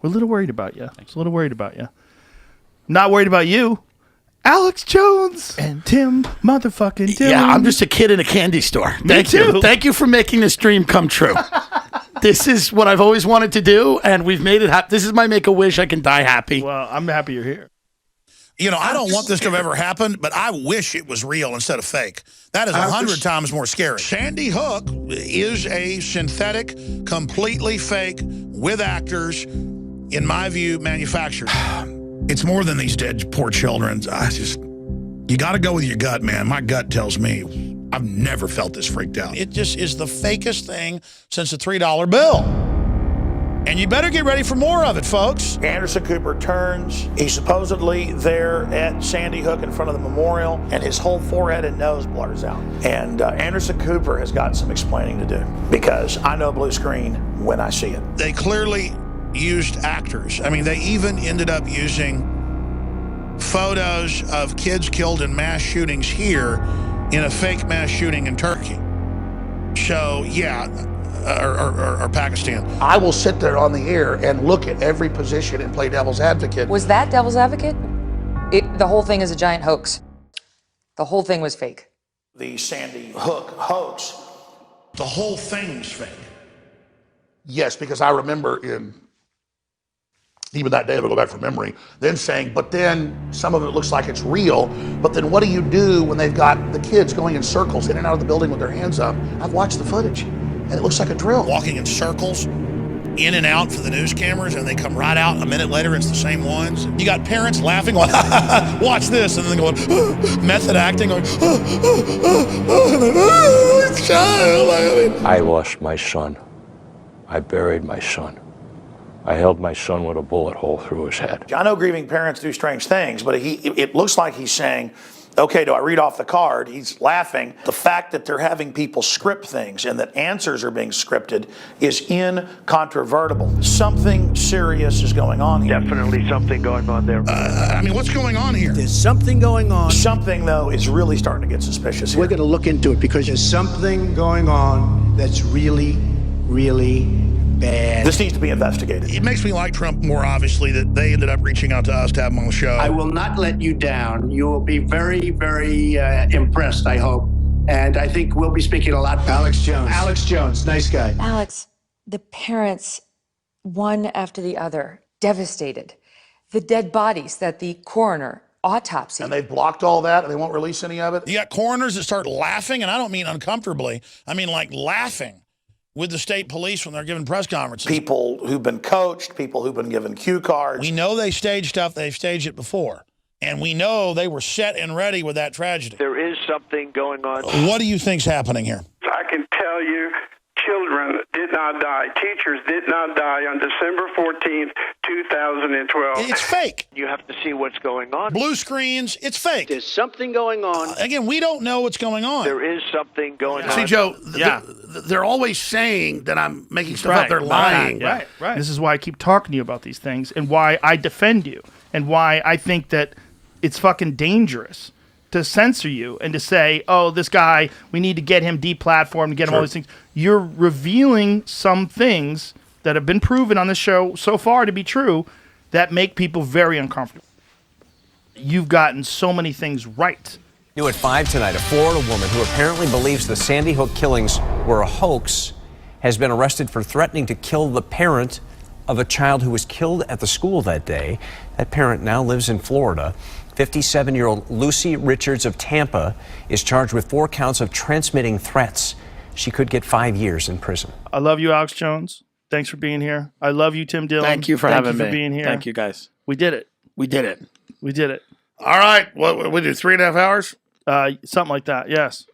We're a little worried about you. Just a little worried about you. Not worried about you. Alex Jones and Tim motherfucking Dillon. Yeah, I'm just a kid in a candy store. Thank you. Thank you for making this dream come true. This is what I've always wanted to do, and we've made it happen. This is my make-a-wish. I can die happy. Well, I'm happy you're here. You know, I don't want this to have ever happened, but I wish it was real instead of fake. That is 100 times more scary. Sandy Hook is a synthetic, completely fake, with actors, in my view, manufactured. It's more than these dead poor children. You got to go with your gut, man. My gut tells me I've never felt this freaked out. It just is the fakest thing since the $3 bill. And you better get ready for more of it, folks. Anderson Cooper turns. He's supposedly there at Sandy Hook in front of the memorial, and his whole forehead and nose blurs out. And Anderson Cooper has got some explaining to do, because I know blue screen when I see it. They clearly used actors. I mean, they even ended up using photos of kids killed in mass shootings here in a fake mass shooting in Turkey. So, yeah, or Pakistan. I will sit there on the air and look at every position and play devil's advocate. Was that devil's advocate? The whole thing is a giant hoax. The whole thing was fake. The Sandy Hook hoax. The whole thing's fake. Yes, because I remember even that day, if I go back from memory, then saying, but then some of it looks like it's real, but then what do you do when they've got the kids going in circles in and out of the building with their hands up? I've watched the footage, and it looks like a drill. Walking in circles, in and out for the news cameras, and they come right out. A minute later, it's the same ones. You got parents laughing, going, watch this, and then going, method acting, going, it's child. I lost my son. I buried my son. I held my son with a bullet hole through his head. I know grieving parents do strange things, but it looks like he's saying, okay, do I read off the card? He's laughing. The fact that they're having people script things and that answers are being scripted is incontrovertible. Something serious is going on here. Definitely something going on there. I mean, what's going on here? There's something going on. Something, though, is really starting to get suspicious here. We're going to look into it because there's something going on that's really, really bad. This needs to be investigated. It makes me like Trump more, obviously, that they ended up reaching out to us to have him on the show. I will not let you down. You will be very, very impressed, I hope. And I think we'll be speaking a lot. Alex Jones, nice guy. Alex, the parents, one after the other, devastated. The dead bodies that the coroner autopsy. And they've blocked all that and they won't release any of it. You got coroners that start laughing, and I don't mean uncomfortably. I mean like laughing with the state police when they're giving press conferences. People who've been coached, people who've been given cue cards. We know they stage stuff. They've staged it before. And we know they were set and ready with that tragedy. There is something going on. What do you think's happening here? I can tell you, children did not die. Teachers did not die on December 14th, 2012. It's fake. You have to see what's going on. Blue screens, it's fake. There's something going on. Again, we don't know what's going on. There is something going on. See, Joe, they're always saying that I'm making stuff up. They're lying. Right. This is why I keep talking to you about these things and why I defend you and why I think that it's fucking dangerous to censor you and to say, oh, this guy, we need to get him deplatformed, get him all these things. You're revealing some things that have been proven on this show so far to be true that make people very uncomfortable. You've gotten so many things right. New at 5 tonight, a Florida woman who apparently believes the Sandy Hook killings were a hoax has been arrested for threatening to kill the parent of a child who was killed at the school that day. That parent now lives in Florida. 57-year-old Lucy Richards of Tampa is charged with 4 counts of transmitting threats. She could get 5 years in prison. I love you, Alex Jones. Thanks for being here. I love you, Tim Dillon. Thank you for having me. Thank you for being here. Thank you, guys. We did it. We did it. We did it. All right. What we do, 3.5 hours? Something like that, yes.